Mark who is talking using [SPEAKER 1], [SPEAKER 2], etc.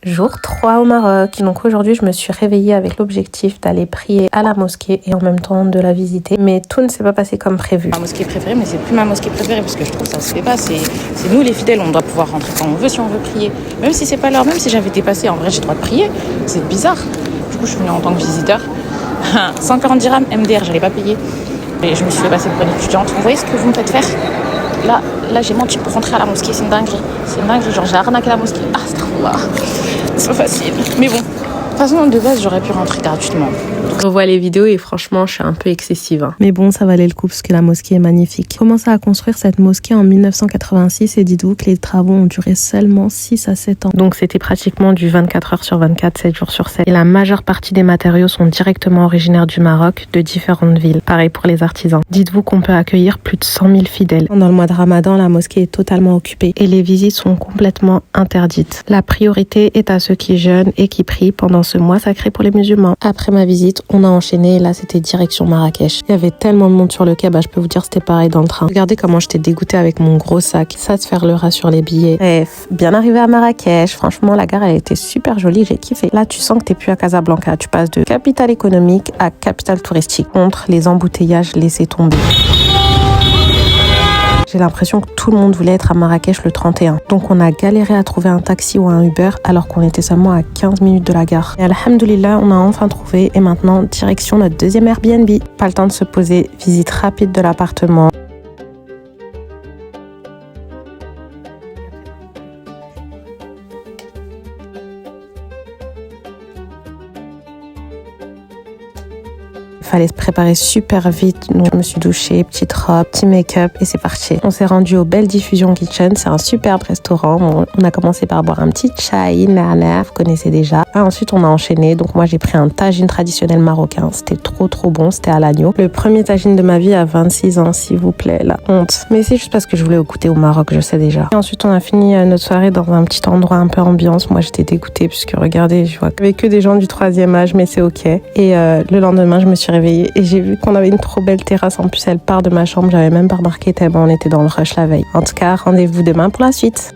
[SPEAKER 1] Jour 3 au Maroc. Donc aujourd'hui, je me suis réveillée avec l'objectif d'aller prier à la mosquée et en même temps de la visiter. Mais tout ne s'est pas passé comme prévu.
[SPEAKER 2] Ma mosquée préférée, mais c'est plus ma mosquée préférée parce que je trouve que ça se fait pas. C'est nous les fidèles, on doit pouvoir rentrer quand on veut si on veut prier. Même si c'est pas l'heure, même si j'avais dépassé, en vrai j'ai le droit de prier. C'est bizarre. Du coup, je suis venue en tant que visiteur. 140 dirhams MDR, j'allais pas payer. Et je me suis fait passer pour une étudiante. Vous voyez ce que vous me faites faire ? Là, j'ai menti pour rentrer à la mosquée, c'est une dinguerie. C'est une dinguerie, genre j'ai arnaqué la mosquée. Ah, c'est pas facile. Mais bon, de toute façon, de base, j'aurais pu rentrer gratuitement.
[SPEAKER 1] Je revois les vidéos et franchement, je suis un peu excessive. Mais bon, ça valait le coup parce que la mosquée est magnifique. Commencé à construire cette mosquée en 1986 et dites-vous que les travaux ont duré seulement 6 à 7 ans. Donc c'était pratiquement du 24 heures sur 24, 7 jours sur 7. Et la majeure partie des matériaux sont directement originaires du Maroc, de différentes villes. Pareil pour les artisans. Dites-vous qu'on peut accueillir plus de 100 000 fidèles. Pendant le mois de Ramadan, la mosquée est totalement occupée et les visites sont complètement interdites. La priorité est à ceux qui jeûnent et qui prient pendant ce mois sacré pour les musulmans. Après ma visite, on a enchaîné et là c'était direction Marrakech. Il y avait tellement de monde sur le quai, je peux vous dire c'était pareil dans le train. Regardez comment j'étais dégoûtée avec mon gros sac. Ça se faire le rat sur les billets. Bref, bien arrivé à Marrakech. Franchement, la gare elle était super jolie, j'ai kiffé. Là, tu sens que t'es plus à Casablanca. Tu passes de capitale économique à capitale touristique. Contre les embouteillages, laissez tomber. J'ai l'impression que tout le monde voulait être à Marrakech le 31. Donc on a galéré à trouver un taxi ou un Uber alors qu'on était seulement à 15 minutes de la gare. Et alhamdoulilah, on a enfin trouvé et maintenant direction notre deuxième Airbnb. Pas le temps de se poser, visite rapide de l'appartement. Il fallait se préparer super vite, donc je me suis douchée, petite robe, petit make-up et c'est parti. On s'est rendu au Belle Diffusion Kitchen, c'est un superbe restaurant. On a commencé par boire un petit chai, nana, vous connaissez déjà. Et ensuite on a enchaîné, donc moi j'ai pris un tagine traditionnel marocain, c'était trop bon, c'était à l'agneau. Le premier tagine de ma vie à 26 ans, s'il vous plaît, la honte. Mais c'est juste parce que je voulais goûter au Maroc, je sais déjà. Et ensuite on a fini notre soirée dans un petit endroit un peu ambiance. Moi j'étais dégoûtée puisque regardez, je vois qu'il y avait que des gens du 3e âge, mais c'est ok. Et le lendemain je me suis réveillée et j'ai vu qu'on avait une trop belle terrasse. En plus, elle part de ma chambre. J'avais même pas remarqué tellement on était dans le rush la veille. En tout cas, rendez-vous demain pour la suite.